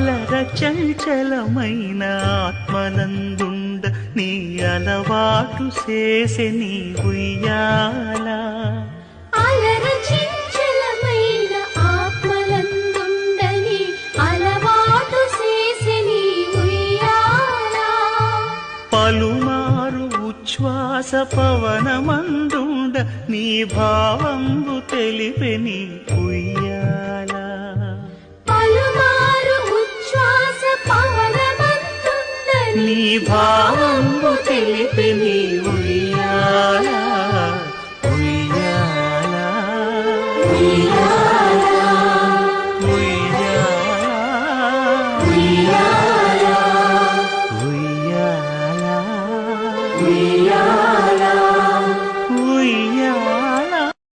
అలర చంచలమైన ఆత్మలందుండ నీ అలవాటు చేసే నీ ఉయ్యాల అలర చంచలమైన ఆత్మలందుండ నీ అలవాటు చేసే నీ ఉయ్యాల పలుమారు ఉచ్ఛ్వాస పవనమందుండ నీ భావంబు తెలిపే నీ ఉయ్యాల పలుమారు ఉచ్ఛ్వాస పవనమందుండ నీ భావంబు తెలిపే నీ